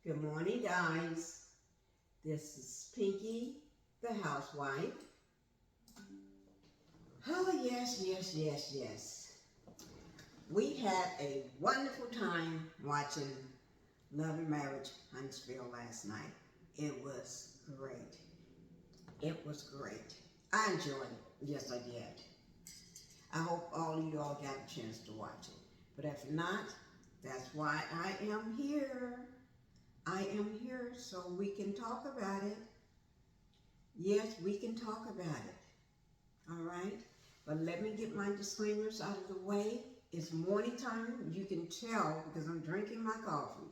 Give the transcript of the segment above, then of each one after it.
Good morning, guys. This is Pinkie the Housewife. Oh, yes. We had a wonderful time watching Love and Marriage Huntsville last night. It was great. It was great. I enjoyed it. Yes, I did. I hope all of you all got a chance to watch it. But if not, that's why I am here. I am here so we can talk about it. Yes, we can talk about it. All right? But let me get my disclaimers out of the way. It's morning time. You can tell because I'm drinking my coffee.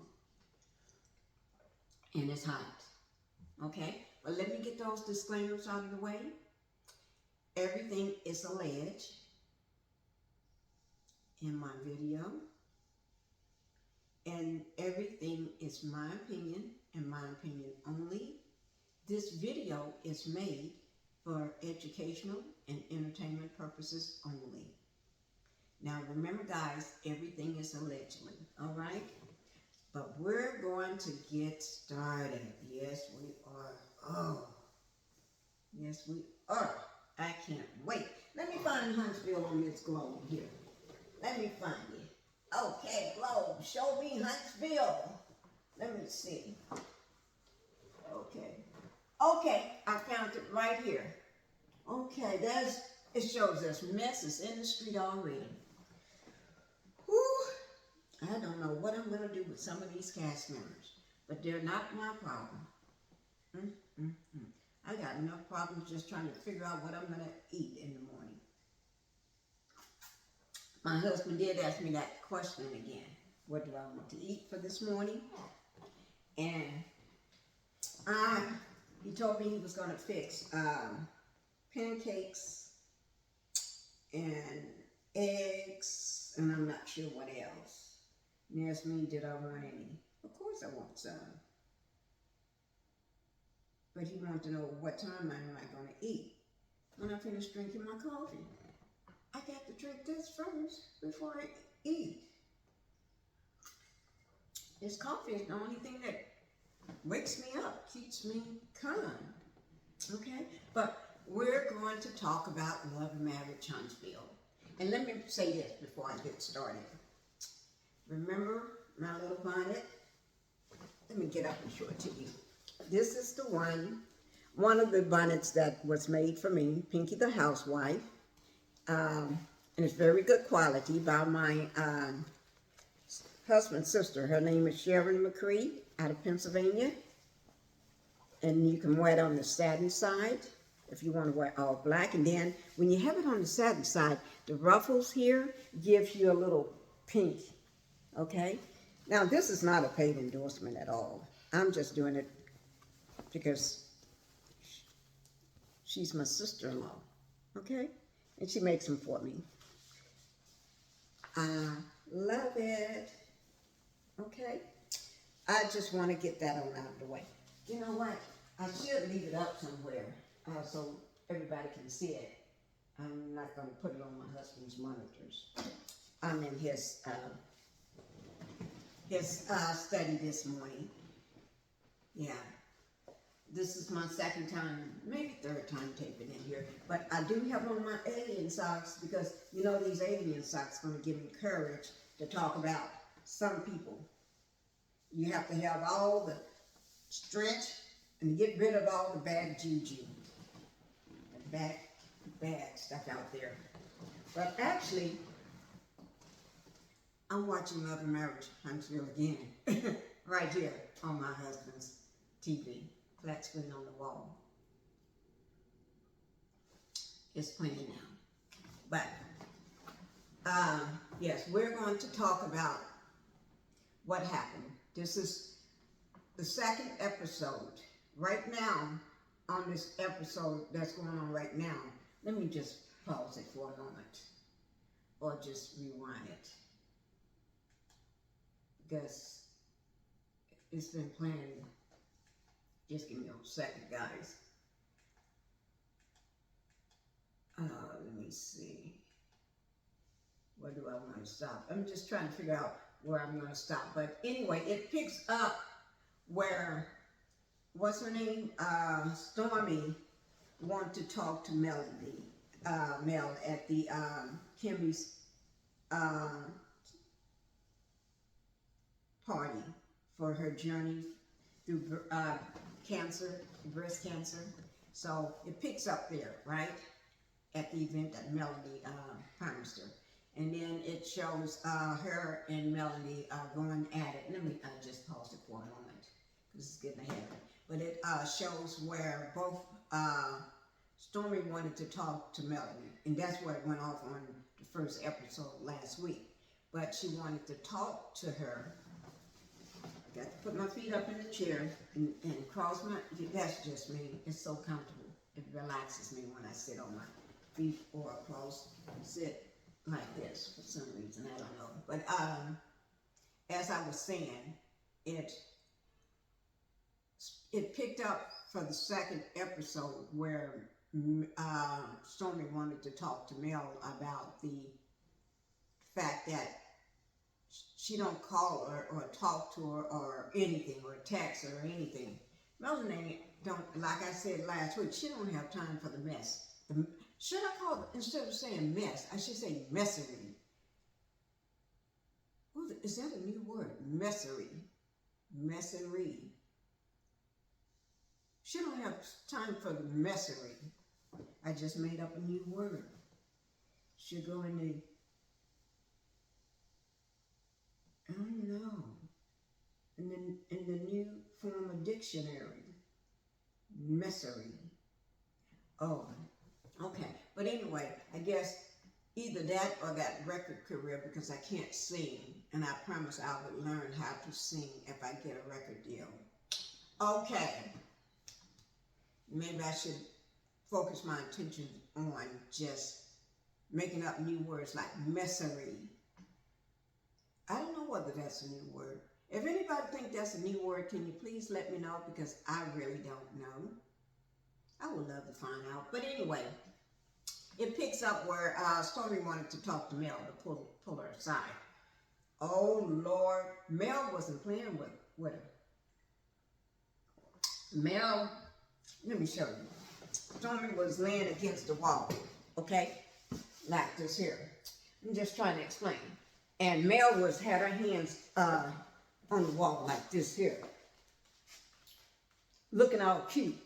And it's hot. Okay? But let me get those disclaimers out of the way. Everything is alleged in my video. And everything is my opinion and my opinion only. This video is made for educational and entertainment purposes only. Now remember guys, everything is allegedly, all right? But we're going to get started. Yes, we are. Oh, yes, we are. I can't wait. Let me find Huntsville on this globe here. Let me find it. Okay, globe, show me Huntsville. Let me see. Okay, I found it right here. Okay, it shows us messes in the street already. Whew, I don't know what I'm going to do with some of these cast members, but they're not my problem. I got enough problems just trying to figure out what I'm going to eat in the morning. My husband did ask me that question again. What do I want to eat for this morning? And he told me he was going to fix pancakes and eggs, and I'm not sure what else. And he asked me, did I want any? Of course I want some. But he wanted to know what time am I going to eat when I finish drinking my coffee. I got to drink this first before I eat. This coffee is the only thing that wakes me up, keeps me calm. Okay? But we're going to talk about Love and Marriage Huntsville. And let me say this before I get started. Remember my little bonnet? Let me get up and show it to you. This is the one of the bonnets that was made for me, Pinkie the Housewife. And it's very good quality by my husband's sister. Her name is Sharon McCree out of Pennsylvania. And you can wear it on the satin side if you want to wear all black. And then when you have it on the satin side, the ruffles here gives you a little pink. Okay? Now, this is not a paid endorsement at all. I'm just doing it because she's my sister-in-law. Okay? And she makes them for me. I love it. Okay? I just want to get that on out of the way. You know what? I should leave it up somewhere so everybody can see it. I'm not going to put it on my husband's monitors. I'm in his study this morning. Yeah. This is my second time, maybe third time taping in here. But I do have on my alien socks because, you know, these alien socks are going to give me courage to talk about some people. You have to have all the strength and get rid of all the bad juju. The bad stuff out there. But actually, I'm watching Love and Marriage Huntsville again. Right here on my husband's TV. Flat screen on the wall. It's playing now. But, yes, we're going to talk about what happened. This is the second episode. Right now, on this episode that's going on right now, let me just pause it for a moment. Or just rewind it. Because it's been playing. Just give me a second, guys. Let me see. Where do I want to stop? I'm just trying to figure out where I'm going to stop. But anyway, it picks up where, what's her name? Stormy wanted to talk to Melody, Mel at the Kimmy's party for her journey through cancer, breast cancer. So it picks up there, right? At the event that Melody promised her. And then it shows her and Melody going at it. Let me just pause it for a moment because it's getting ahead. But it shows where both Stormy wanted to talk to Melody, and that's what went off on the first episode last week. But she wanted to talk to her. I got to put my feet up in the chair and cross my, that's just me. It's so comfortable. It relaxes me when I sit on my feet or sit like this for some reason, I don't know. But as I was saying, it picked up for the second episode where Stormy wanted to talk to Mel about the fact that she don't call her or talk to her or anything or text her or anything. Melanie don't, like I said last week, she don't have time for the mess. Should I call it, instead of saying mess, I should say messery. Is that a new word? Messery. Messery. She don't have time for the messery. I just made up a new word. Should go in the, I don't know, in the new form of dictionary. Messery. Oh, okay. But anyway, I guess either that or that record career, because I can't sing, and I promised I would learn how to sing if I get a record deal. Okay. Maybe I should focus my attention on just making up new words like messery. I don't know whether that's a new word. If anybody thinks that's a new word, can you please let me know, because I really don't know. I would love to find out. But anyway, it picks up where Stormy wanted to talk to Mel to pull her aside. Oh, Lord. Mel wasn't playing with her. Mel, let me show you. Stormy was laying against the wall, okay? Like this here. I'm just trying to explain. And Mel had her hands on the wall like this here. Looking all cute.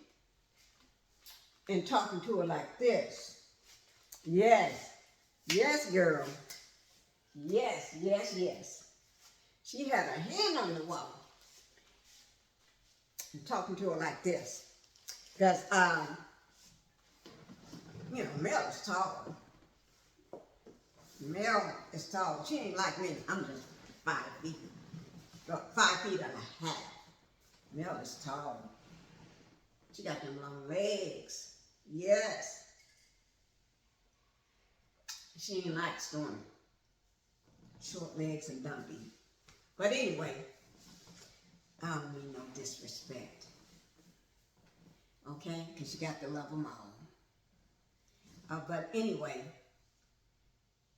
And talking to her like this. Yes. Yes, girl. Yes, yes, yes. She had her hand on the wall. And talking to her like this. Because, you know, Mel is tall. Mel is tall. She ain't like me. I'm just 5 feet. 5 feet and a half. Mel is tall. She got them long legs. Yes. She ain't like Stormy. Short legs and dumpy. But anyway, I don't mean no disrespect. Okay? Because you got to love them all. But anyway,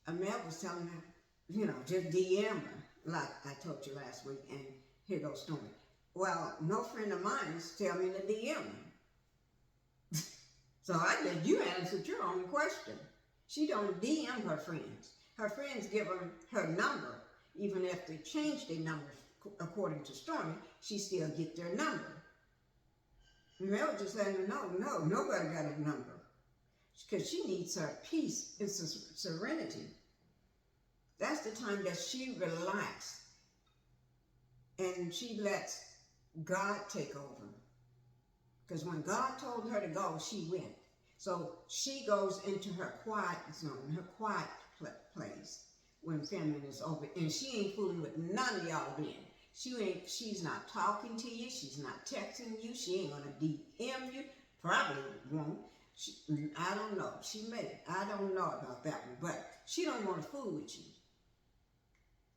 Mel was telling her, you know, just DM her, like I told you last week, and here goes Stormy. Well, no friend of mine is telling me to DM her. So I said, you answered your own question. She don't DM her friends. Her friends give her number. Even if they change their numbers according to Stormy, she still get their number. Mel just letting her know, no, nobody got a number. Because she needs her peace and serenity. That's the time that she relaxes. And she lets God take over. Because when God told her to go, she went. So she goes into her quiet zone, her quiet place when famine is over. And she ain't fooling with none of y'all then. She's not talking to you. She's not texting you. She ain't going to DM you. Probably won't. I don't know. She may. I don't know about that one. But she don't want to fool with you.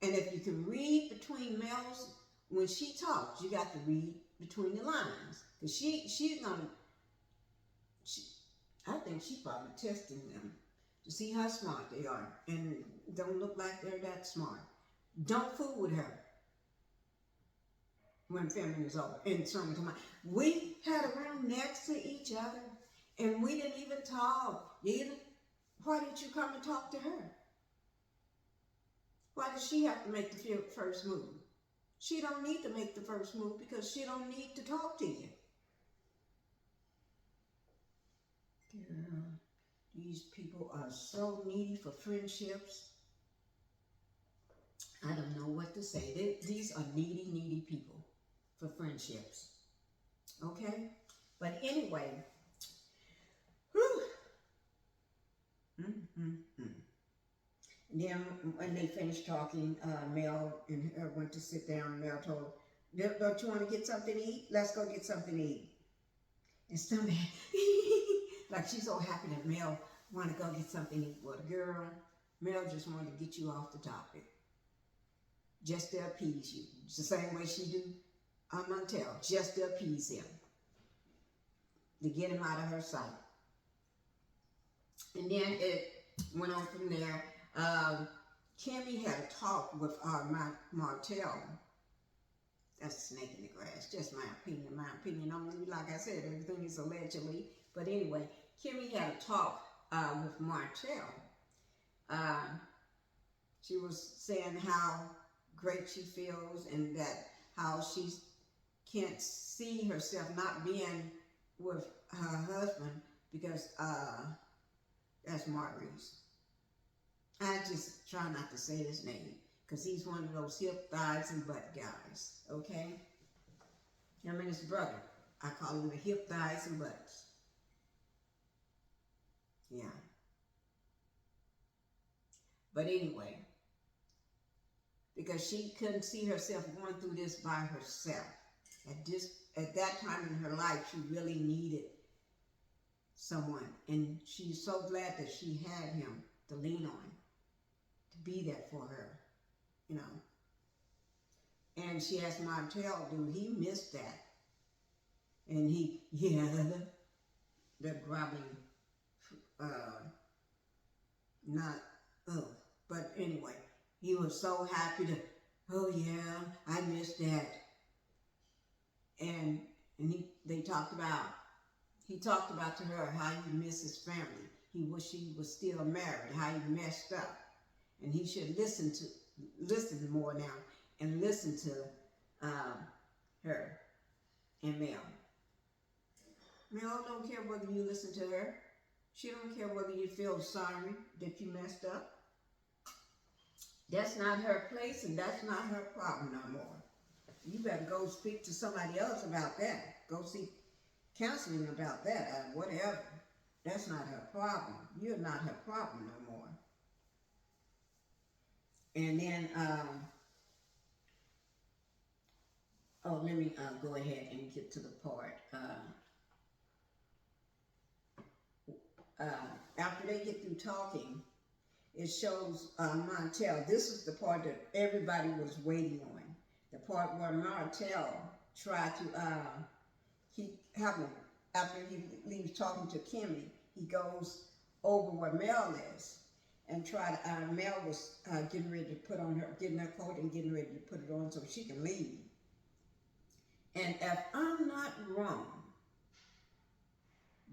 And if you can read between Mel's, when she talks, you got to read between the lines. Because she's going to, I think she's probably testing them to see how smart they are. And don't look like they're that smart. Don't fool with her. when filming is over. And someone come out. We had a room next to each other, and we didn't even talk. Why didn't you come and talk to her? Why does she have to make the first move? She don't need to make the first move because she don't need to talk to you. Girl, these people are so needy for friendships. I don't know what to say. These are needy people for friendships. Okay? But anyway, whew. And then when they finished talking, Mel and her went to sit down. Mel told, don't you want to get something to eat? Let's go get something to eat. And somebody, like she's so happy that Mel want to go get something to eat. Well, girl, Mel just wanted to get you off the topic. Just to appease you. It's the same way she do Martell, just to appease him. To get him out of her sight. And then it went on from there. Kimmy had a talk with Martell. That's a snake in the grass. Just my opinion. My opinion. Like I said, everything is allegedly. But anyway, Kimmy had a talk with Martell. She was saying how great she feels and that how she can't see herself not being with her husband because that's Maurice. I just try not to say his name because he's one of those hip, thighs, and butt guys, okay? Him and his brother. I call him the hip, thighs, and butts. Yeah. But anyway, because she couldn't see herself going through this by herself. At that time in her life, she really needed someone. And she's so glad that she had him to lean on, to be there for her, you know. And she asked Martell, dude, he missed that. And the groveling, but anyway, he was so happy to, oh yeah, I missed that. And he talked about to her how he missed his family. He wished he was still married, how he messed up. And he should listen more now and listen to her and Mel. Mel don't care whether you listen to her. She don't care whether you feel sorry that you messed up. That's not her place and that's not her problem no more. You better go speak to somebody else about that. Go seek counseling about that, whatever. That's not her problem. You're not her problem no more. And then, let me go ahead and get to the part. After they get through talking, it shows Martell. This is the part that everybody was waiting on. The part where Martell tried to, after he leaves talking to Kimmy, he goes over where Mel is and Mel was getting ready to put on getting her coat and getting ready to put it on so she can leave. And if I'm not wrong,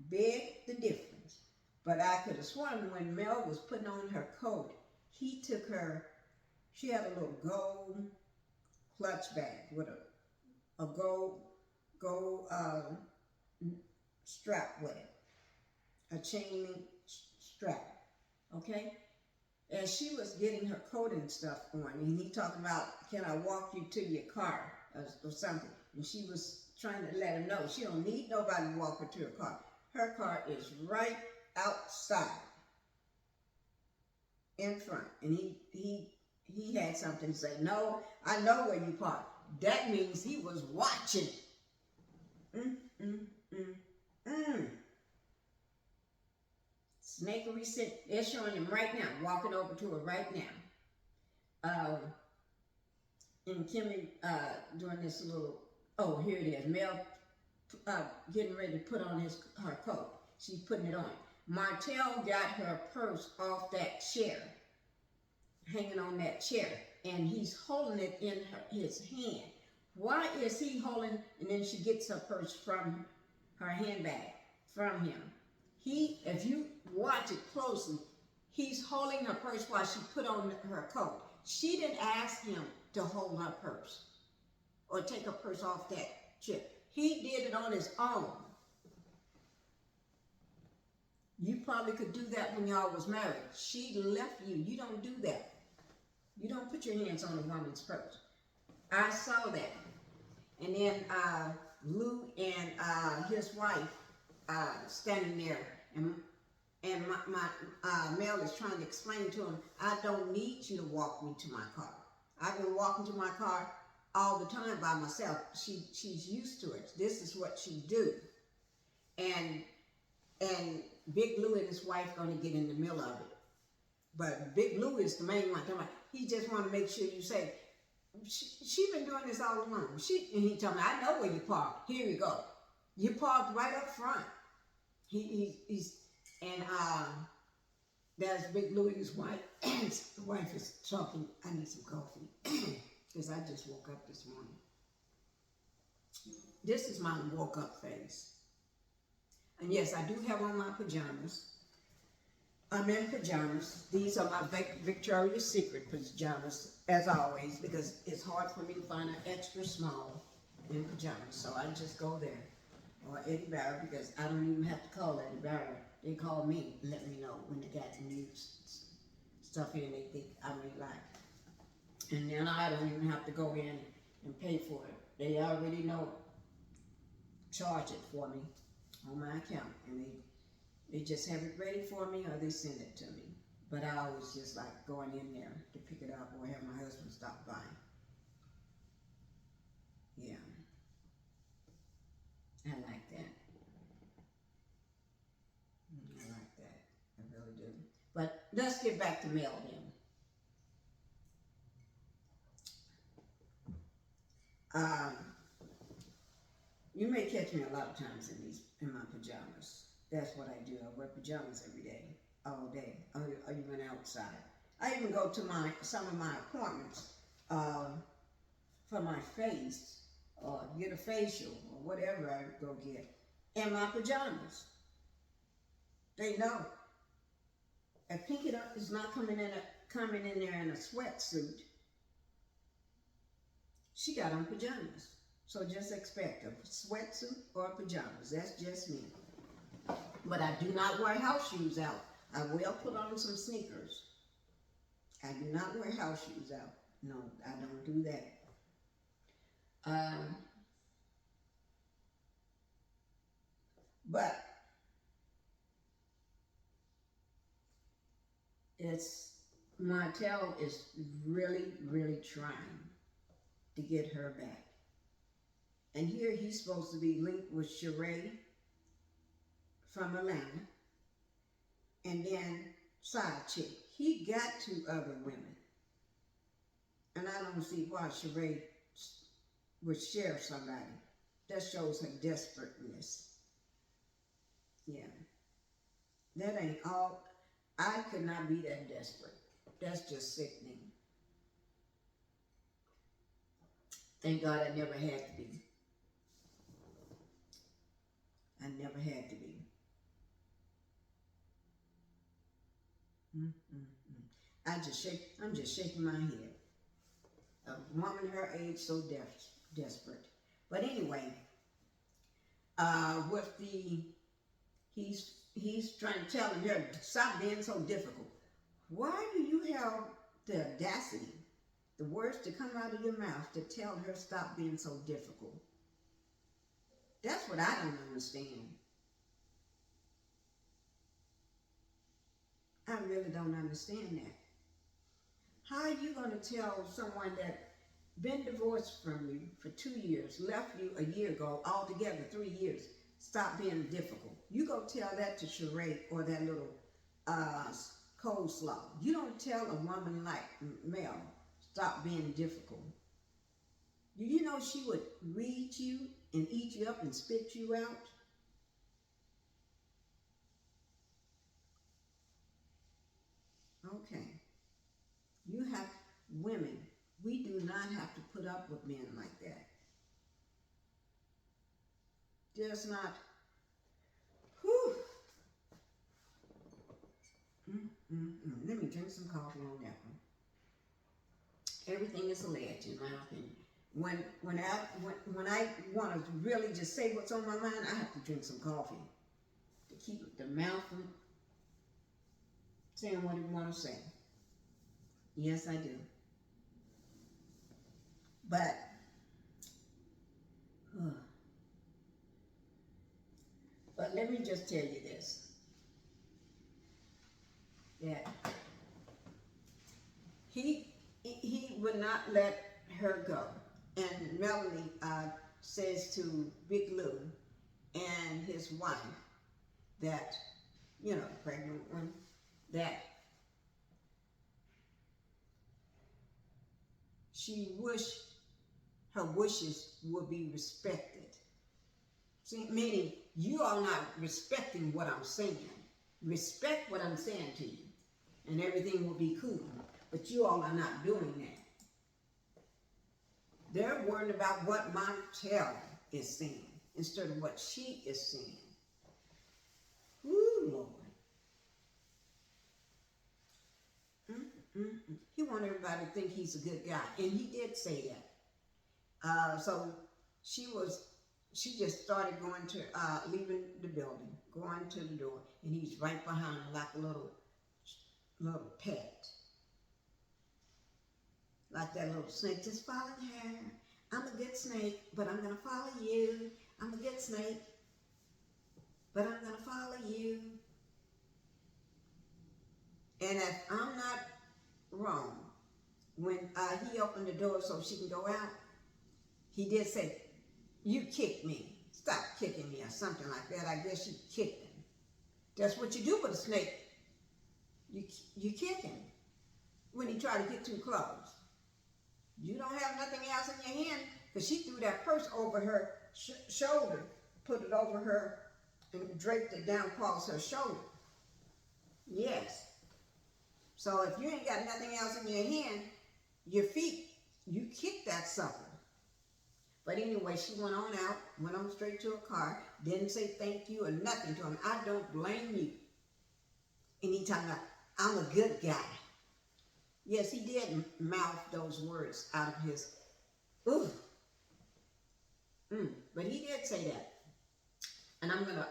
beg the difference, but I could have sworn when Mel was putting on her coat, he took her, she had a little gold clutch bag with a gold strap with it, a chain strap, okay? And she was getting her coat and stuff on, and he talking about, can I walk you to your car or something? And she was trying to let him know she don't need nobody to walk her to her car. Her car is right outside, in front, and he had something to say. No, I know where you parked. That means he was watching. Snakery sit. They're showing him right now, walking over to her right now. And Kimmy doing this little. Oh, here it is. Mel getting ready to put on her coat. She's putting it on. Martell got her purse off that chair, hanging on that chair, and he's holding it in his hand Why is he holding, and then she gets her purse from her handbag from him. If you watch it closely, he's holding her purse while she put on her coat. She didn't ask him to hold her purse or take her purse off that trip. He did it on his own. You probably could do that when y'all was married. She left you. You don't do that. You don't put your hands on a woman's purse. I saw that. And then Lou and his wife standing there, and Mel is trying to explain to him, I don't need you to walk me to my car. I've been walking to my car all the time by myself. She's used to it. This is what she do. And Big Lou and his wife gonna get in the middle of it. But Big Lou is the main one. He just want to make sure you say, she been doing this all along. And he told me, I know where you parked. Here you go. You parked right up front. There's Big Lou and his wife. The wife is talking. I need some coffee because I just woke up this morning. This is my woke up face. And yes, I do have on my pajamas. I'm in pajamas. These are my Victoria's Secret pajamas, as always, because it's hard for me to find an extra small in pajamas. So I just go there. Or Eddie Barrett, because I don't even have to call Eddie Barrett. They call me and let me know when they got new stuff in they think I may like. And then I don't even have to go in and pay for it. They already know, charge it for me on my account. And they just have it ready for me, or they send it to me. But I always just like going in there to pick it up, or have my husband stop by. Yeah. I like that. I like that. I really do. But let's get back to Mel then. You may catch me a lot of times in my pajamas. That's what I do. I wear pajamas every day, all day, or even outside. I even go to some of my appointments for my face, or get a facial, or whatever I go get, in my pajamas. They know. If Pinkie is not coming in there in a sweatsuit, she got on pajamas. So just expect a sweatsuit or pajamas. That's just me. But I do not wear house shoes out. I will put on some sneakers. I do not wear house shoes out. No, I don't do that. But Martell is really, really trying to get her back. And here he's supposed to be linked with Sheree from Lamh, and then side chick. He got 2 other women. And I don't see why Sheree would share somebody. That shows her desperateness. Yeah. That ain't all. I could not be that desperate. That's just sickening. Thank God I never had to be. I never had to be. I'm just shaking my head. A woman her age so desperate. But anyway, he's trying to tell her, stop being so difficult. Why do you have the audacity, the words to come out of your mouth to tell her stop being so difficult? That's what I don't understand. I really don't understand that. How are you going to tell someone that been divorced from you for 2 years, left you a year ago, altogether 3 years, stop being difficult? You go tell that to Sheree or that little coleslaw. You don't tell a woman like Mel, stop being difficult. Do you know she would read you and eat you up and spit you out? Okay. You have women. We do not have to put up with men like that. Just not. Whew. Let me drink some coffee on that one. Everything is alleged, in my opinion. When I want to really just say what's on my mind, I have to drink some coffee to keep the mouth from saying what it want to say. Yes, I do. But let me just tell you this. That he would not let her go. And Melanie says to Big Lou and his wife that, you know, the pregnant one, that she wished her wishes would be respected. See, meaning you are not respecting what I'm saying. Respect what I'm saying to you, and everything will be cool. But you all are not doing that. They're worried about what Martell is saying instead of what she is saying. Ooh, Lord. He wants everybody to think he's a good guy, and he did say that. So she just started going to, leaving the building, going to the door, and he's right behind her like a little pet. Like that little snake, just following her. I'm a good snake, but I'm going to follow you. I'm a good snake, but I'm going to follow you. And if I'm not wrong, when he opened the door so she can go out, he did say, you kicked me. Stop kicking me or something like that. I guess you kicked him. That's what you do with a snake. You kick him when he tried to get too close. You don't have nothing else in your hand, because she threw that purse over her shoulder, put it over her, and draped it down across her shoulder. Yes. So if you ain't got nothing else in your hand, your feet, you kick that sucker. But anyway, she went on out, went on straight to her car, didn't say thank you or nothing to him. I don't blame you. And he talking about, I'm a good guy. Yes, he did mouth those words out of his, ooh. But he did say that. And I'm going to,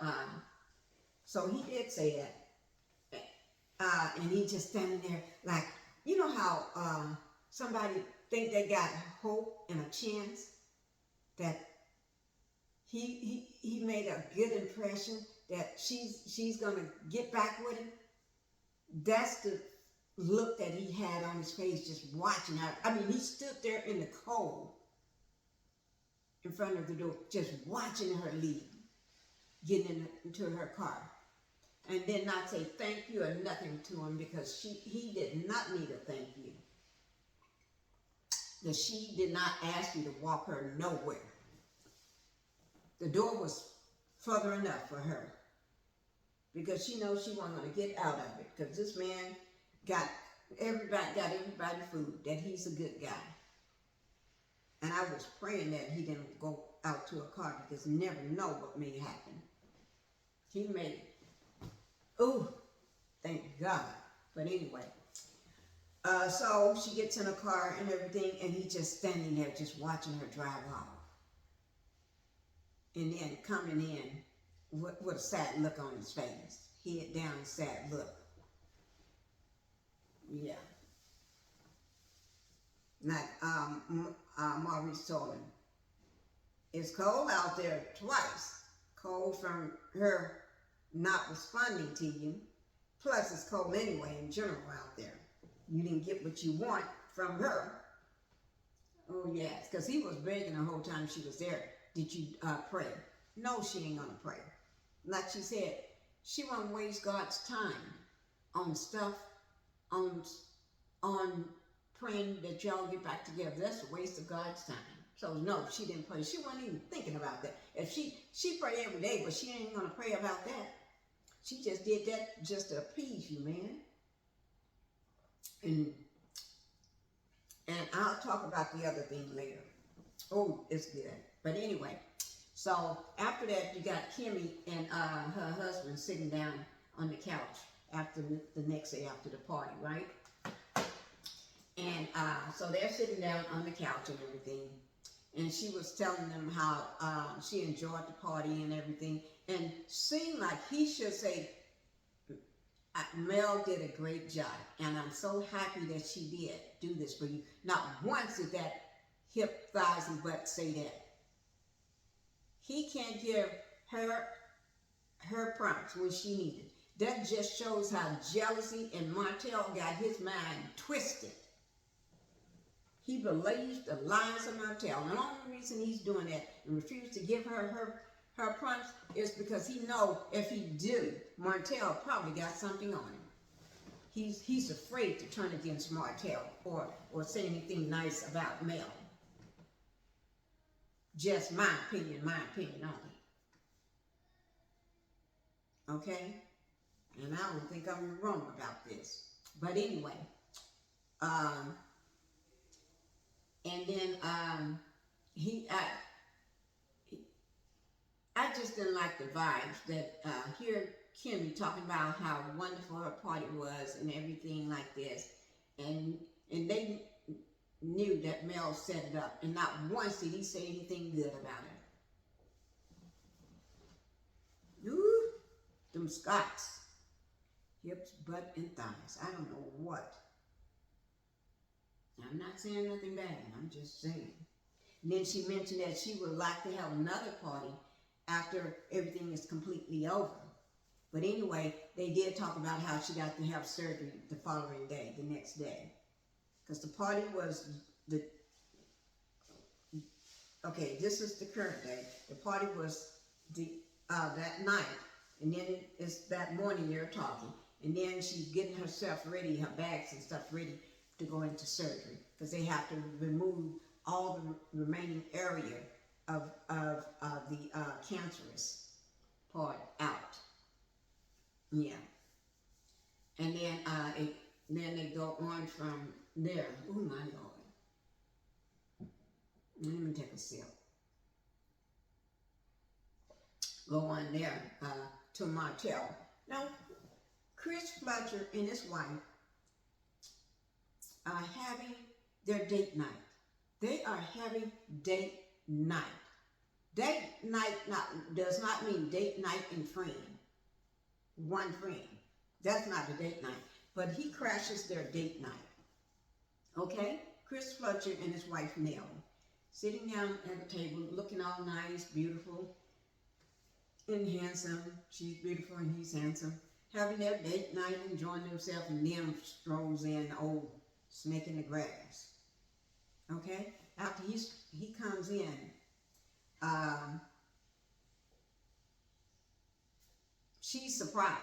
so he did say that. And he just standing there like, you know how somebody think they got hope and a chance? That he made a good impression that she's going to get back with him. That's the look that he had on his face, just watching her. I mean, he stood there in the cold in front of the door, just watching her leave, getting into her car, and then not say thank you or nothing to him, because he did not need a thank you. That she did not ask you to walk her nowhere. The door was further enough for her, because she knows she wasn't going to get out of it, because this man got everybody food, that he's a good guy. And I was praying that he didn't go out to a car, because you never know what may happen. He may, oh, thank God. But anyway, so she gets in a car and everything, and he's just standing there just watching her drive off. And then coming in with a sad look on his face. Head down, sad look. Yeah. Like Maurice told him, it's cold out there twice. Cold from her not responding to you. Plus it's cold anyway in general out there. You didn't get what you want from her. Oh yes, because he was begging the whole time she was there. Did you pray? No, she ain't gonna pray. Like she said, she won't waste God's time on stuff, on praying that y'all get back together. That's a waste of God's time. So no, she didn't pray. She wasn't even thinking about that. If she pray every day, but she ain't gonna pray about that. She just did that just to appease you, man. And I'll talk about the other thing later. Oh, it's good. But anyway, So after that, you got Kimmy and her husband sitting down on the couch after the next day after the party, right? And so they're sitting down on the couch and everything. And she was telling them how she enjoyed the party and everything. And seemed like he should say, Mel did a great job. And I'm so happy that she did do this for you. Not once did that hip, thighs, and butt say that. He can't give her prompts when she needed. That just shows how jealousy and Martell got his mind twisted. He believes the lies of Martell. And the only reason he's doing that and refused to give her prompts is because he knows if he do, Martell probably got something on him. He's afraid to turn against Martell or say anything nice about Mel. Just my opinion only. Okay? And I don't think I'm wrong about this. But anyway, and then I just didn't like the vibes that here Kimmy talking about how wonderful her party was and everything like this, and they knew that Mel set it up, and not once did he say anything good about it. Ooh, them Scots, hips, butt, and thighs. I don't know what. I'm not saying nothing bad, I'm just saying. And then she mentioned that she would like to have another party after everything is completely over. But anyway, they did talk about how she got to have surgery the following day, the next day. Because the party was okay, this is the current day. The party was that night, and then it's that morning they're talking. And then she's getting herself ready, her bags and stuff ready to go into surgery, because they have to remove all the remaining area of the cancerous part out. Yeah. And then they go on from there. Oh my Lord. Let me take a sip. Go on there to Martell. Now, Chris Fletcher and his wife are having their date night. They are having date night. Date night does not mean date night and friend. One friend. That's not a date night. But he crashes their date night. Okay? Chris Fletcher and his wife Nell sitting down at the table, looking all nice, beautiful, and handsome. She's beautiful and he's handsome. Having their date night, enjoying themselves, and then strolls in old snake in the grass. Okay? After he comes in, she's surprised.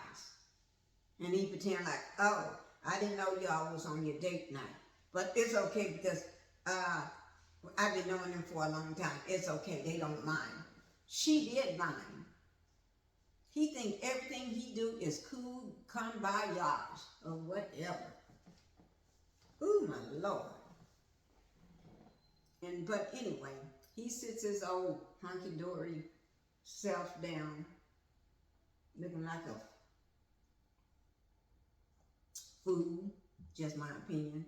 And he pretend like, oh, I didn't know y'all was on your date night. But it's okay because I've been knowing them for a long time. It's okay, they don't mind. She did mind. He think everything he do is cool, come by yards, or whatever. Ooh, my Lord. But anyway, he sits his old hunky-dory self down, looking like a fool, just my opinion.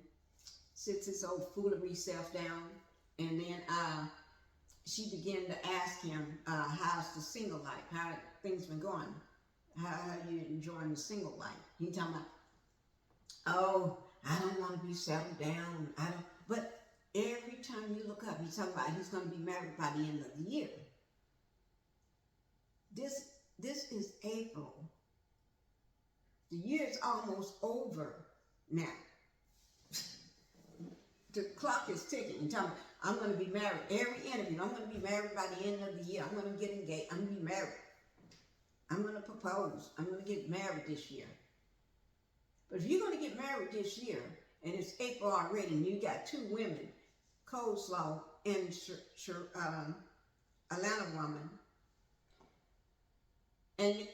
Sits his old foolery self down, and then she began to ask him, how's the single life? How things been going? How are you enjoying the single life? He talking about, oh, I don't want to be settled down. I don't. But every time you look up, he's talking about he's going to be married by the end of the year. This is April. The year's almost over now. The clock is ticking. You're talking about, I'm going to be married. Every interview, I'm going to be married by the end of the year. I'm going to get engaged. I'm going to be married. I'm going to propose. I'm going to get married this year. But if you're going to get married this year, and it's April already, and you got two women, Coleslaw and Atlanta woman, and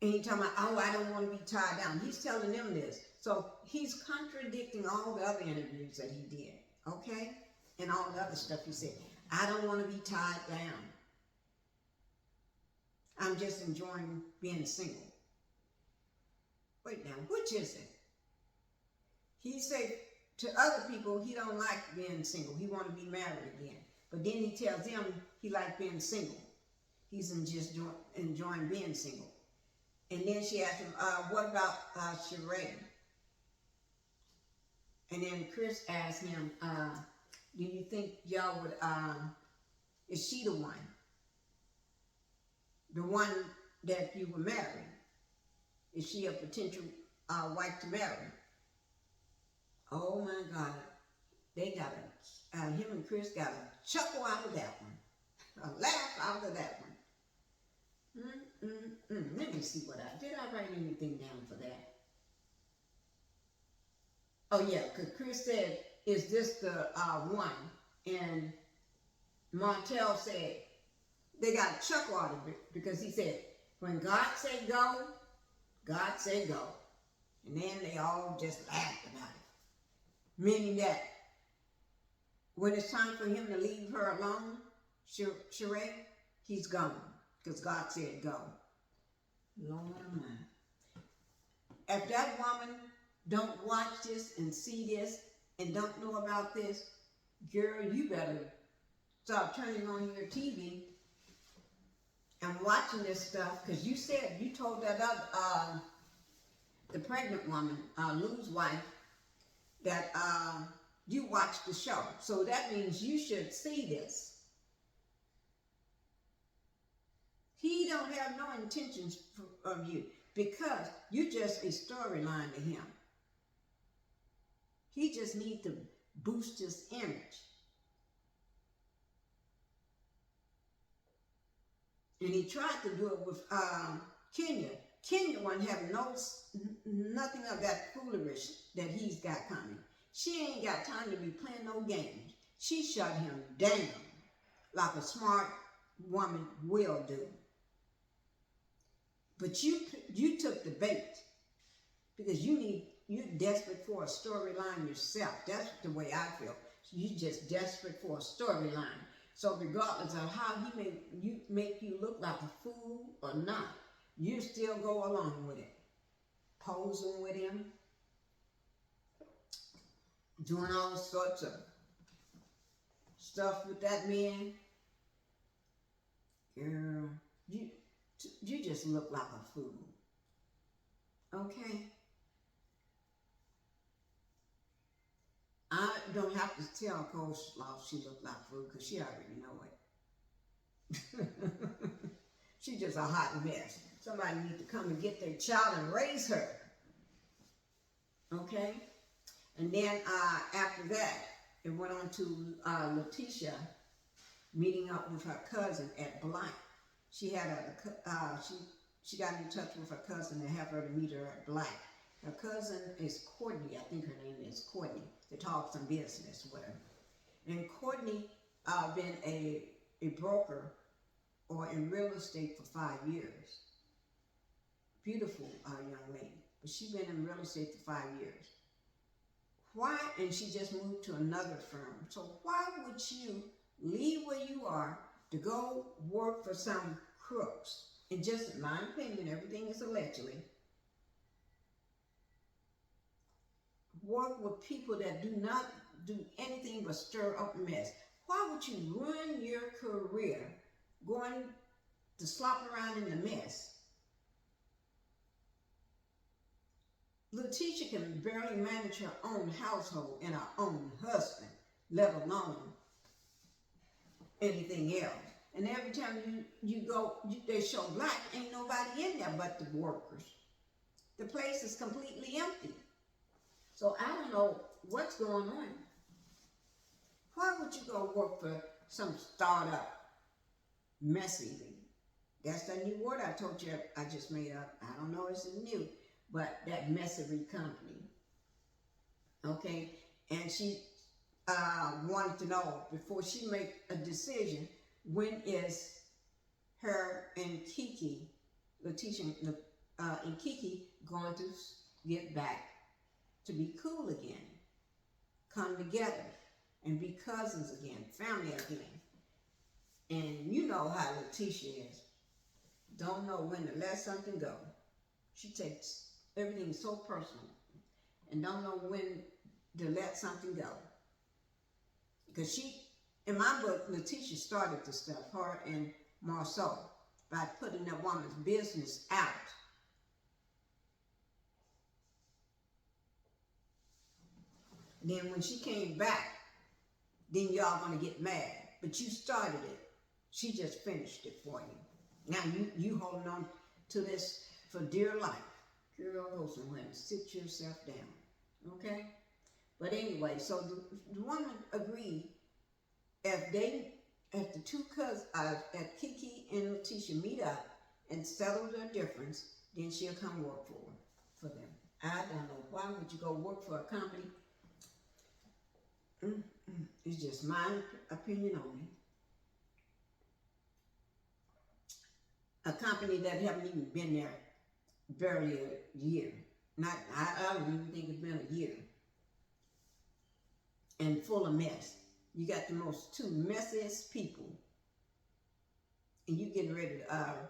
he talking about, oh, I don't want to be tied down. He's telling them this. So he's contradicting all the other interviews that he did, okay? And all the other stuff he said. I don't want to be tied down. I'm just enjoying being single. Wait now, which is it? He said to other people he don't like being single. He want to be married again. But then he tells them he like being single. He's just enjoying being single. And then she asked him, what about Sheree? And then Chris asked him, do you think y'all would, is she the one? The one that you were marrying? Is she a potential wife to marry? Oh my God. They got him and Chris got a chuckle out of that one. A laugh out of that one. Let me see did I write anything down for that? Oh yeah, because Chris said, is this the one? And Martell said, they got a chuckle out of it because he said, when God said go, God said go. And then they all just laughed about it. Meaning that when it's time for him to leave her alone, Sheree, he's gone. Because God said go. Lord of mine. If that woman don't watch this and see this and don't know about this, girl, you better start turning on your TV and watching this stuff. Because you told that other, the pregnant woman, Lou's wife, that you watched the show. So that means you should see this. He don't have no intentions of you because you're just a storyline to him. He just needs to boost his image. And he tried to do it with Kenya. Kenya wasn't having nothing of that foolery that he's got coming. She ain't got time to be playing no games. She shut him down like a smart woman will do. But you took the bait because you're desperate for a storyline yourself. That's the way I feel. You're just desperate for a storyline. So regardless of how he make you look like a fool or not, you still go along with it. Posing with him, doing all sorts of stuff with that man. Girl, you just look like a fool. Okay? I don't have to tell Coleslaw she looked like a fool because she already know it. She's just a hot mess. Somebody needs to come and get their child and raise her. Okay? And then after that, it went on to Letitia meeting up with her cousin at Black. She had she got in touch with her cousin to have her to meet her at Black. Her cousin is Courtney. I think her name is Courtney. To talk some business with her. And Courtney been a broker or in real estate for 5 years. Beautiful young lady. But she's been in real estate for 5 years. Why? And she just moved to another firm. So why would you leave where you are to go work for some crooks? And just in my opinion, everything is allegedly. Work with people that do not do anything but stir up a mess. Why would you ruin your career going to slop around in the mess? Letitia can barely manage her own household and her own husband, let alone anything else. And every time you go, they show Black, ain't nobody in there but the workers. The place is completely empty. So I don't know what's going on. Why would you go work for some startup messy thing? That's that new word I told you I just made up. I don't know if it's new, but that messery company. Okay? And she wanted to know, before she make a decision, when is her and Kiki, Letitia and Kiki, going to get back to be cool again, come together, and be cousins again, family again. And you know how Letitia is. don't know when to let something go. She takes everything so personal and don't know when to let something go. Because in my book, Letitia started this stuff, her and Marcel, by putting that woman's business out. Then when she came back, then y'all gonna get mad. But you started it. She just finished it for you. Now you holding on to this for dear life. Girl, go somewhere and sit yourself down. Okay? But anyway, so the woman agreed if the two cousins, if Kiki and Letitia meet up and settle their difference, then she'll come work for them. I don't know. Why would you go work for a company? It's just my opinion only. A company that haven't even been there barely a year. I don't even think it's been a year. And full of mess. You got the two messiest people. And you getting ready to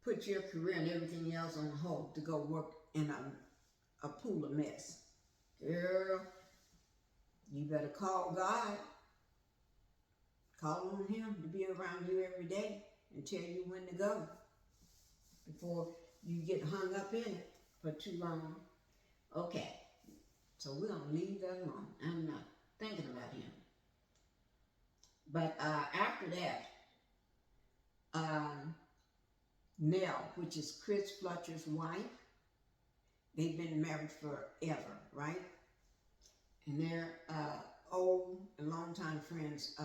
put your career and everything else on hold to go work in a pool of mess. Girl, you better call God. Call on him to be around you every day and tell you when to go before you get hung up in it for too long. Okay, so we're going to leave that alone. I'm not thinking about him. But after that, Nell, which is Chris Fletcher's wife, they've been married forever, right? And they're old and longtime friends,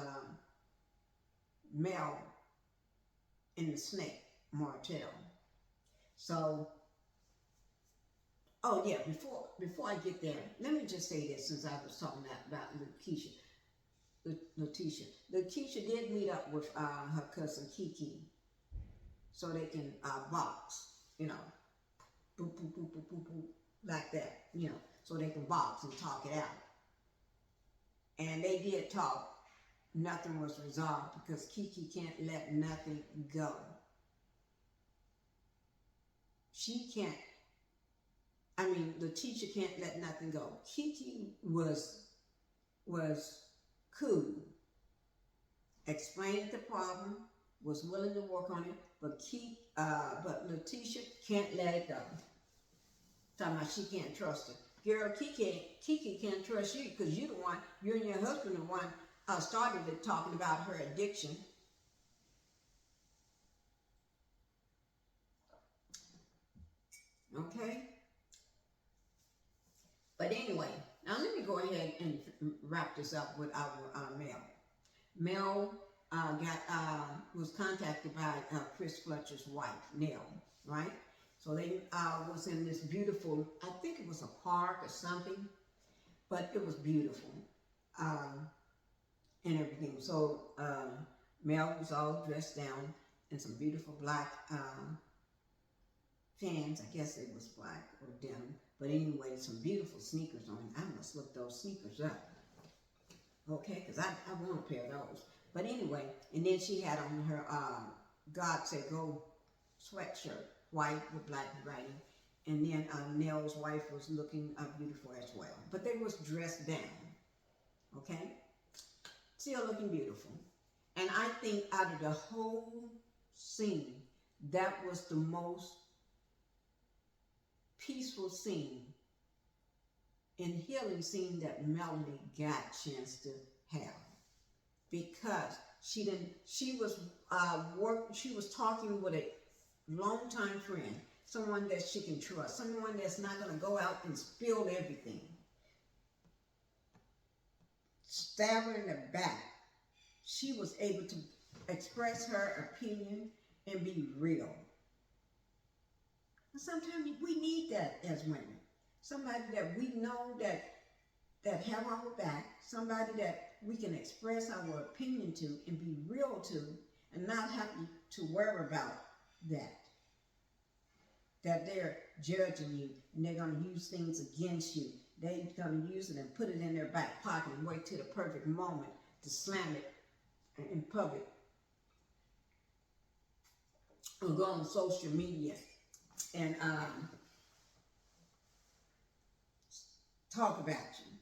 Mel and the snake, Martell. So, oh yeah, before I get there, let me just say this since I was talking about Letitia. Letitia did meet up with her cousin Kiki so they can box, you know, boop, boop, boop, boop, boop, boop, like that, you know, so they can box and talk it out. And they did talk. Nothing was resolved because Kiki can't let nothing go. Letitia can't let nothing go. Kiki was cool, explained the problem, was willing to work on it, but Letitia can't let it go. Talking about she can't trust her. Girl, Kiki can't trust you because you and your husband are the one started it talking about her addiction. Okay? But anyway, now let me go ahead and wrap this up with our Mel. Mel was contacted by Chris Fletcher's wife, Nell, right? So they was in this beautiful, I think it was a park or something, but it was beautiful and everything. So Mel was all dressed down in some beautiful black pants. I guess it was black or denim. But anyway, some beautiful sneakers on. I must look those sneakers up. Okay, because I want a pair of those. But anyway, and then she had on her God Said Go sweatshirt, white with black writing. And then Nell's wife was looking beautiful as well. But they was dressed down. Okay? Still looking beautiful. And I think out of the whole scene, that was the most peaceful scene and healing scene that Melanie got a chance to have, because she was talking with a longtime friend, someone that she can trust, someone that's not going to go out and spill everything, stab her in the back. She was able to express her opinion and be real. Sometimes we need that as women. Somebody that we know that have our back. Somebody that we can express our opinion to and be real to, and not have to worry about that. That they're judging you and they're going to use things against you. They're going to use it and put it in their back pocket and wait till the perfect moment to slam it in public. or go on social media and talk about you.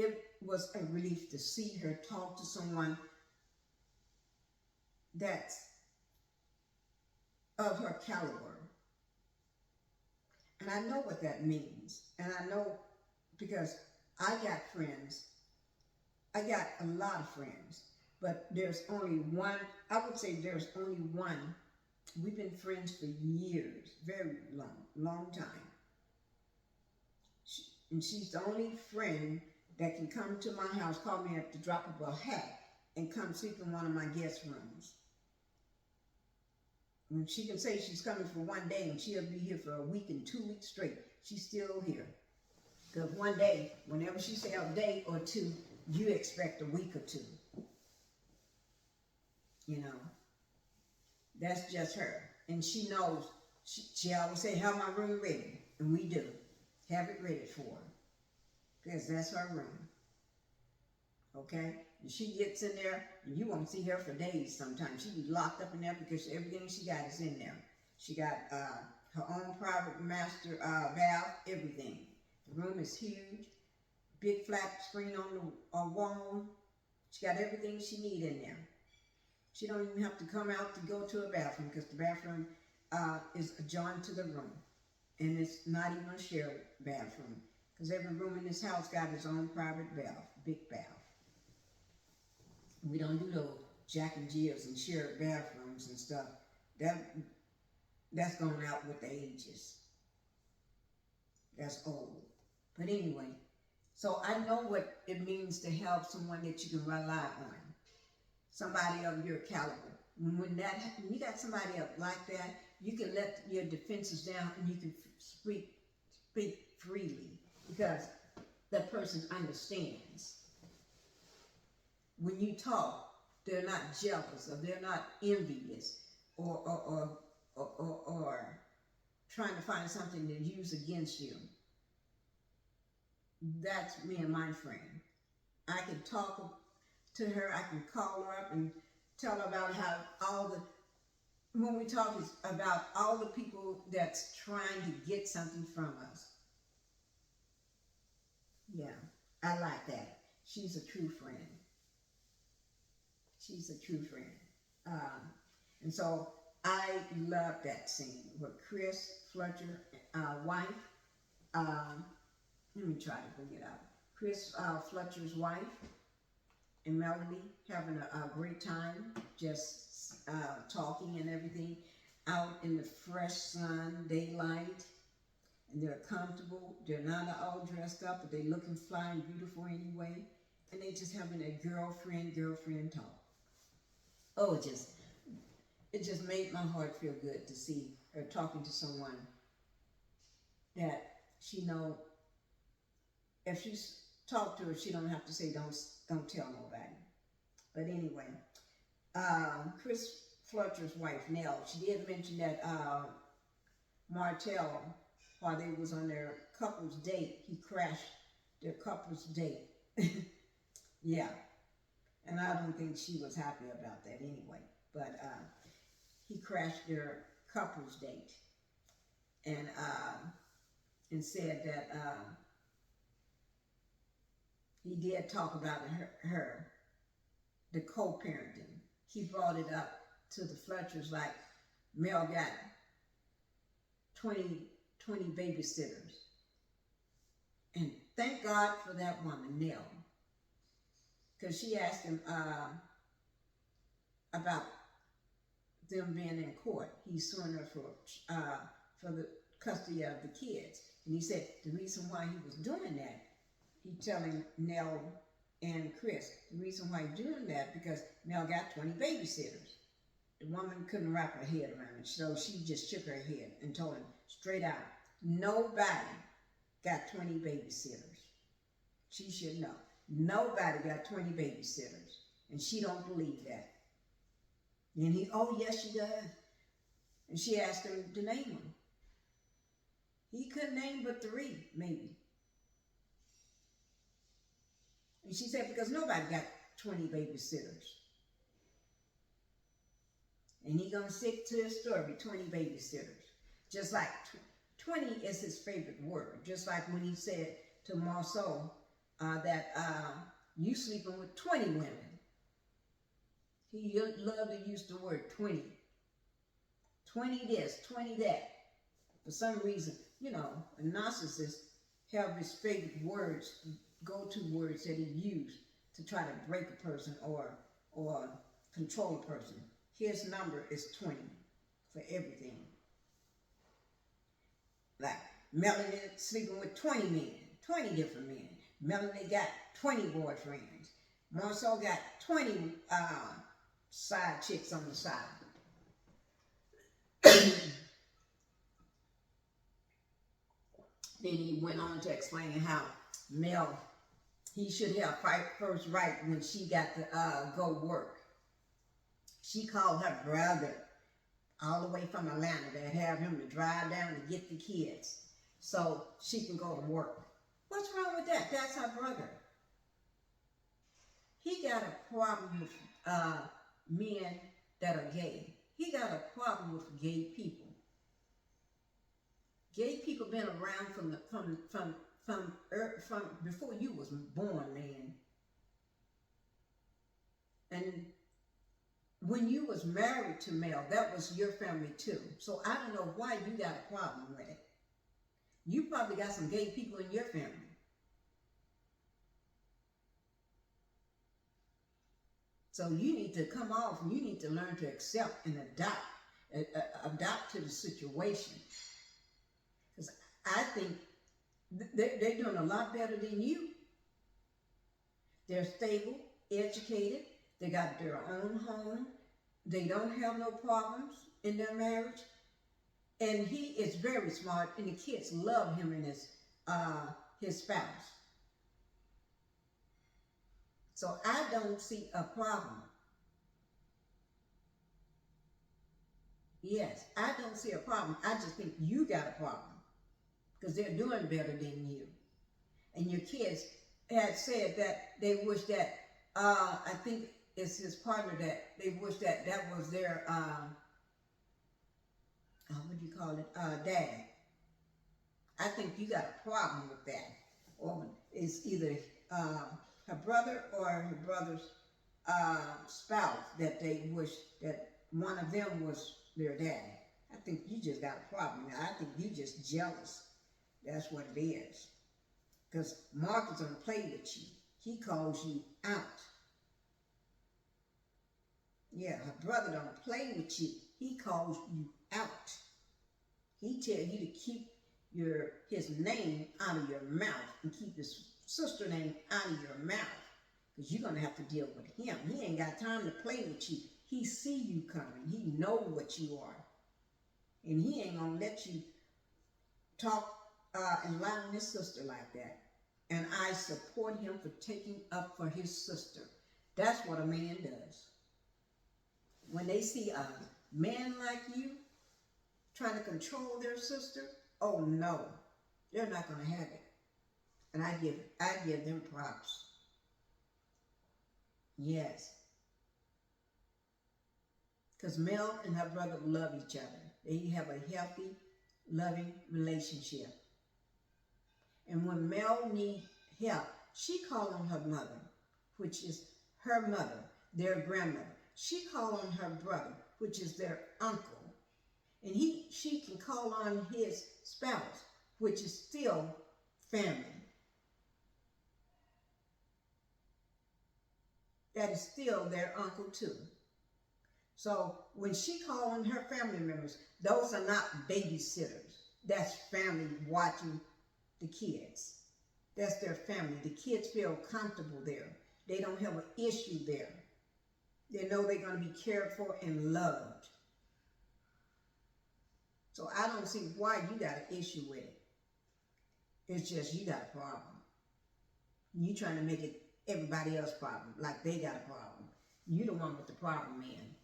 It was a relief to see her talk to someone that's of her caliber. And I know what that means. And I know because I got friends. I got a lot of friends. But there's only one, I would say there's only one. We've been friends for years, very long time. And she's the only friend that can come to my house, call me at the drop of a hat, and come sleep in one of my guest rooms. And she can say she's coming for one day and she'll be here for a week and 2 weeks straight. She's still here. Because one day, whenever she say a day or two, you expect a week or two. You know, that's just her. And she knows, she always say, have my room ready. And we do. Have it ready for her. Because that's her room. Okay? And she gets in there, and you won't see her for days sometimes. She be locked up in there because everything she got is in there. She got her own private master bath, everything. The room is huge. Big flat screen on the wall. She got everything she need in there. She don't even have to come out to go to a bathroom because the bathroom is adjoined to the room. And it's not even a shared bathroom because every room in this house got its own private bath, big bath. We don't do those Jack and Jills and shared bathrooms and stuff. That's going out with the ages. That's old. But anyway, so I know what it means to have someone that you can rely on. Somebody of your caliber. When you got somebody up like that, you can let your defenses down and you can speak freely because that person understands. When you talk, they're not jealous or they're not envious or trying to find something to use against you. That's me and my friend. I can talk to her, I can call her up and tell her about how when we talk is about all the people that's trying to get something from us. Yeah, I like that. She's a true friend. She's a true friend. And so I love that scene with Chris Fletcher's wife. Let me try to bring it up. Chris Fletcher's wife and Melody having a great time, just talking and everything, out in the fresh sun, daylight, and they're comfortable. They're not all dressed up, but they're looking fly and beautiful anyway, and they just having a girlfriend talk. Oh, it just made my heart feel good to see her talking to someone that she know. If she's talked to her, she don't have to say don't tell nobody. But anyway, Chris Fletcher's wife, Nell, she did mention that Martell, while they was on their couple's date, he crashed their couple's date. Yeah. And I don't think she was happy about that anyway. But he crashed their couple's date. And said that he did talk about her, the co-parenting. He brought it up to the Fletchers like Mel got 20 babysitters. And thank God for that woman, Nell. Because she asked him about them being in court. He's suing her for the custody of the kids. And he said the reason why he was doing that, he telling Nell and Chris, the reason why he's doing that, because Nell got 20 babysitters. The woman couldn't wrap her head around it, so she just shook her head and told him straight out, nobody got 20 babysitters. She should know. Nobody got 20 babysitters. And she don't believe that. And he, oh yes she does. And she asked him to name them. He couldn't name but 3, maybe. And she said, because nobody got 20 babysitters. And he gonna stick to his story, 20 babysitters. Just like 20 is his favorite word. Just like when he said to Marcel that you sleeping with 20 women. He loved to use the word 20. 20 this, 20 that. For some reason, you know, a narcissist have his favorite words, go-to words that he used to try to break a person or control a person. His number is 20 for everything. Like Melanie sleeping with 20 men, 20 different men. Melanie got 20 boyfriends. Marcel got 20 side chicks on the side. Then he went on to explain how Mel, he should have first right when she got to go work. She called her brother all the way from Atlanta to have him to drive down to get the kids so she can go to work. What's wrong with that? That's her brother. He got a problem with men that are gay. He got a problem with gay people. Gay people been around from before you was born, man. And when you was married to Mel, that was your family too. So I don't know why you got a problem with it. You probably got some gay people in your family. So you need to come off and you need to learn to accept and adapt to the situation. Because I think they're doing a lot better than you. They're stable, educated, they got their own home, they don't have no problems in their marriage, and he is very smart, and the kids love him and his spouse. So I don't see a problem. Yes, I don't see a problem. I just think you got a problem because they're doing better than you. And your kids had said that they wish that, I think it's his partner that they wish that was their, what do you call it, dad. I think you got a problem with that. Or it's either her brother or her brother's spouse that they wish that one of them was their daddy. I think you just got a problem. I think you just jealous. That's what it is. Because Mark is going to play with you. He calls you out. Yeah, her brother don't play with you. He calls you out. He tells you to keep his name out of your mouth and keep his sister name out of your mouth. Because you're going to have to deal with him. He ain't got time to play with you. He see you coming. He know what you are. And he ain't going to let you talk and lie on his sister like that. And I support him for taking up for his sister. That's what a man does. When they see a man like you trying to control their sister, oh no, they're not going to have it. And I give them props. Yes. Because Mel and her brother love each other. They have a healthy, loving relationship. And when Mel needs help, she called on her mother, which is her mother, their grandmother. She called on her brother, which is their uncle. And she can call on his spouse, which is still family. That is still their uncle too. So when she called on her family members, those are not babysitters. That's family watching the kids. That's their family. The kids feel comfortable there. They don't have an issue there. They know they're going to be cared for and loved. So I don't see why you got an issue with it. It's just you got a problem. You trying to make it everybody else's problem, like they got a problem. You the one with the problem, man.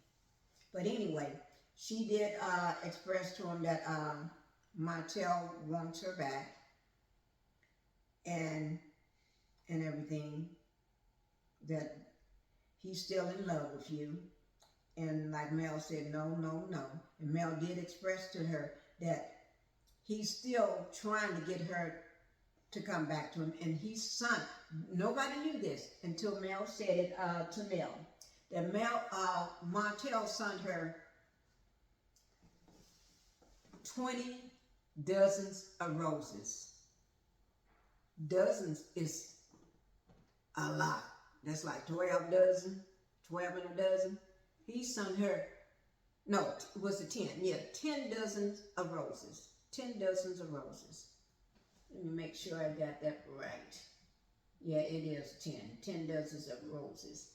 But anyway, she did express to him that Martell wants her back and everything, that he's still in love with you. And like Mel said, no, no, no. And Mel did express to her that he's still trying to get her to come back to him. And he's son. Nobody knew this until Mel said it to Mel. That Martell sent her 20 dozens of roses. Dozens is a lot. That's like 12 dozen, 12 in a dozen. He sent her, no, was it 10? Yeah, 10 dozens of roses. 10 dozens of roses. Let me make sure I got that right. Yeah, it is 10. 10 dozens of roses.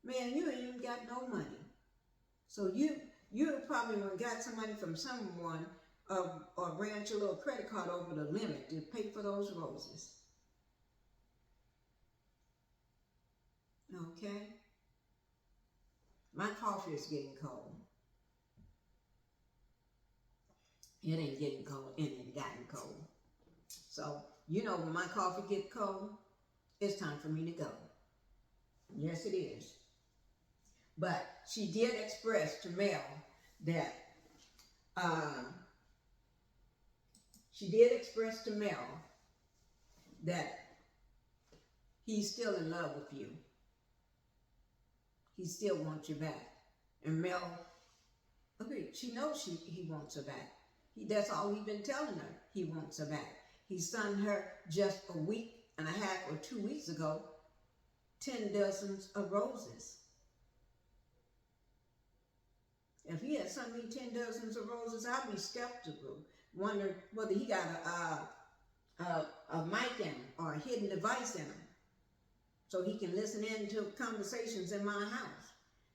Man, you ain't even got no money. So you probably got some money from someone or ran your little credit card over the limit to pay for those roses. Okay? My coffee is getting cold. It ain't getting cold. It ain't gotten cold. So, you know, when my coffee gets cold, it's time for me to go. Yes, it is. But she did express to Mel that, he's still in love with you. He still wants you back. And Mel agreed. She knows he wants her back. That's all he's been telling her. He wants her back. He sent her just a week and a half or 2 weeks ago 10 dozens of roses. If he had sent me 10 dozens of roses, I'd be skeptical, wondering whether he got a mic in him or a hidden device in him, so he can listen in to conversations in my house.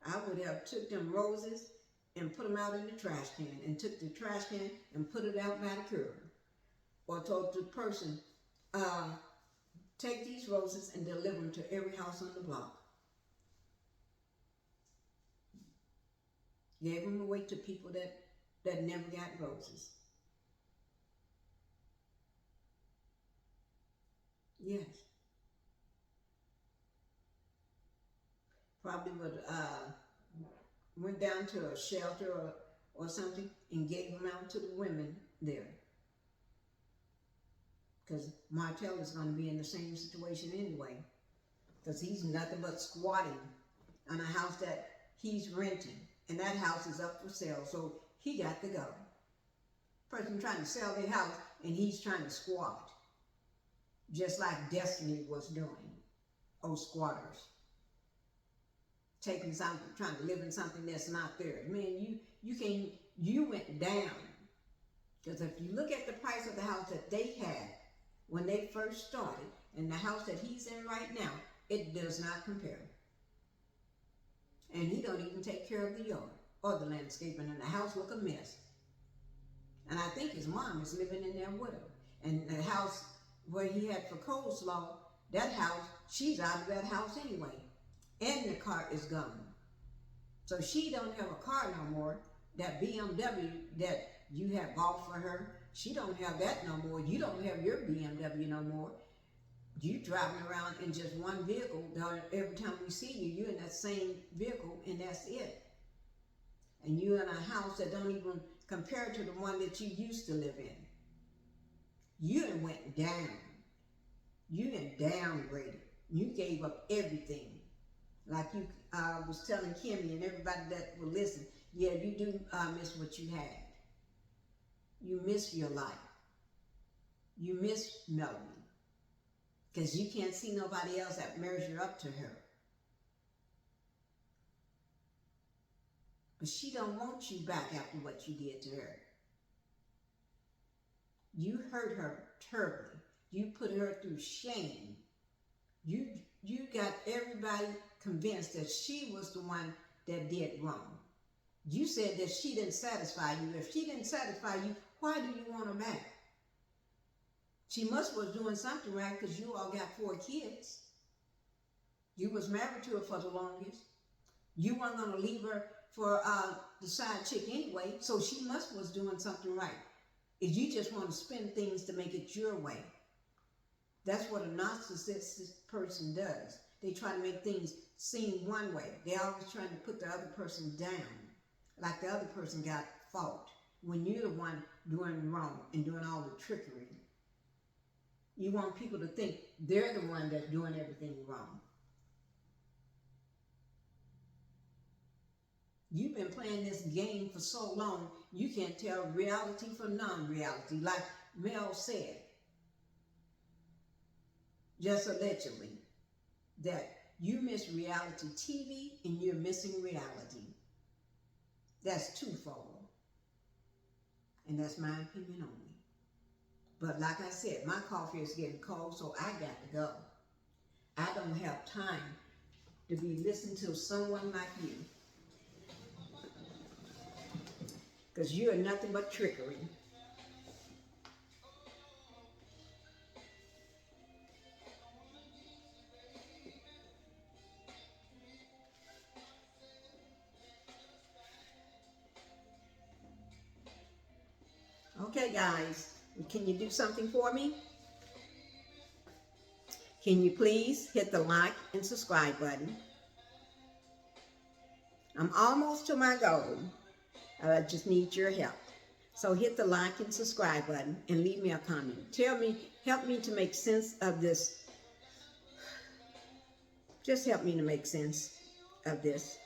I would have took them roses and put them out in the trash can, and took the trash can and put it out by the curb. Or told the person, take these roses and deliver them to every house on the block. Gave them away to people that never got roses. Yes. Probably would went down to a shelter or something and gave them out to the women there. Because Martell is going to be in the same situation anyway. Because he's nothing but squatting on a house that he's renting. And that house is up for sale, so he got to go. Person trying to sell their house, and he's trying to squat. Just like Destiny was doing. Oh, squatters. Taking something, trying to live in something that's not there. Man, you went down. Because if you look at the price of the house that they had when they first started, and the house that he's in right now, it does not compare. And he don't even take care of the yard or the landscaping, and the house look a mess. And I think his mom is living in there with him. And the house where he had for coleslaw, that house, she's out of that house anyway. And the car is gone. So she don't have a car no more. That BMW that you have bought for her, she don't have that no more. You don't have your BMW no more. You driving around in just one vehicle. Every time we see you, you're in that same vehicle, and that's it. And you're in a house that don't even compare to the one that you used to live in. You done went down. You done downgraded. You gave up everything. Like you was telling Kimmy and everybody that will listen, yeah, you do miss what you had. You miss your life. You miss Melanie. Because you can't see nobody else that measure up to her. But she don't want you back after what you did to her. You hurt her terribly. You put her through shame. You got everybody convinced that she was the one that did wrong. You said that she didn't satisfy you. If she didn't satisfy you, why do you want her back? She must was doing something right, because you all got 4 kids. You was married to her for the longest. You weren't going to leave her for the side chick anyway, so she must was doing something right. If you just want to spin things to make it your way. That's what a narcissistic person does. They try to make things seem one way. They're always trying to put the other person down, like the other person got fault, when you're the one doing wrong and doing all the trickery. You want people to think they're the one that's doing everything wrong. You've been playing this game for so long, you can't tell reality from non-reality. Like Mel said, just allegedly, that you miss reality TV and you're missing reality. That's twofold. And that's my opinion only. But like I said, my coffee is getting cold, so I got to go. I don't have time to be listening to someone like you. Because you are nothing but trickery. Okay, guys, can you do something for me? Can you please hit the like and subscribe button? I'm almost to my goal. I just need your help. So hit the like and subscribe button and leave me a comment. Help me to make sense of this. Just help me to make sense of this.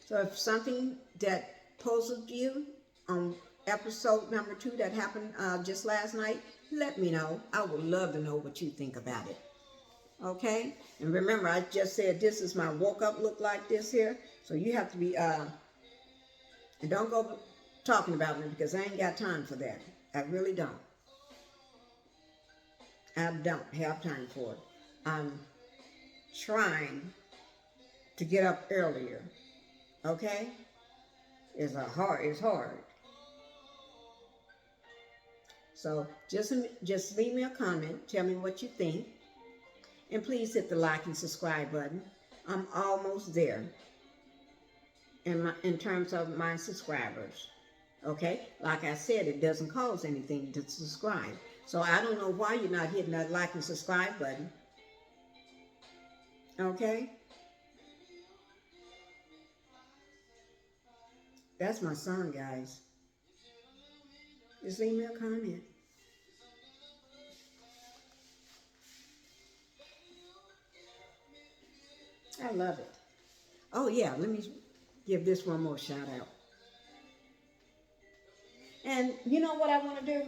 So if something that puzzled you on episode number 2 that happened just last night, let me know. I would love to know what you think about it. Okay? And remember, I just said this is my woke up look like this here. So you have to be, and don't go talking about me because I ain't got time for that. I really don't. I don't have time for it. I'm trying to get up earlier. Okay? It's hard. So just leave me a comment. Tell me what you think. And please hit the like and subscribe button. I'm almost there in terms of my subscribers. Okay? Like I said, it doesn't cost anything to subscribe. So I don't know why you're not hitting that like and subscribe button. Okay? That's my song, guys. Just leave me a comment. I love it. Oh yeah, let me give this one more shout out. And you know what I want to do?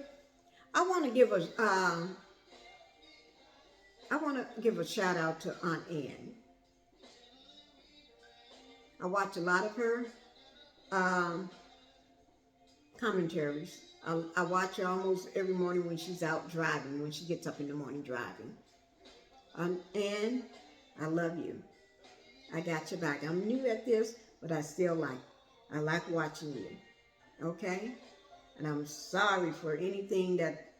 I want to give a shout out to Aunt Ann. I watch a lot of her commentaries. I watch her almost every morning when she's out driving, when she gets up in the morning driving. And I love you. I got your back. I'm new at this, but I like watching you. Okay? And I'm sorry for anything that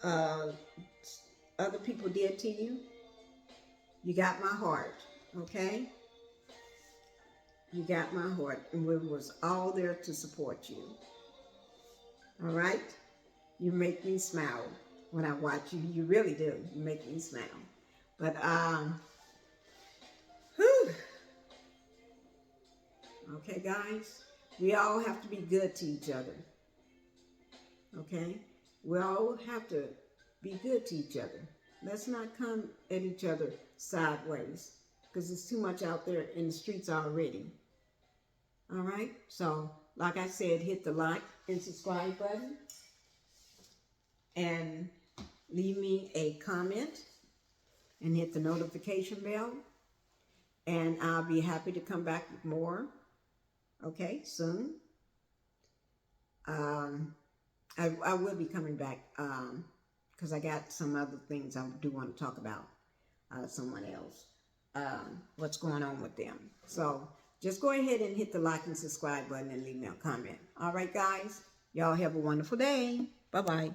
other people did to you. You got my heart. Okay? You got my heart. And we was all there to support you. All right? You make me smile when I watch you. You really do. You make me smile. But, whew. Okay, guys? We all have to be good to each other. Okay? We all have to be good to each other. Let's not come at each other sideways, because there's too much out there in the streets already. All right? So, like I said, hit the like and subscribe button. And leave me a comment. And hit the notification bell. And I'll be happy to come back with more. Okay, soon. I will be coming back because I got some other things I do want to talk about. Someone else. What's going on with them. So just go ahead and hit the like and subscribe button and leave me a comment. All right, guys. Y'all have a wonderful day. Bye-bye.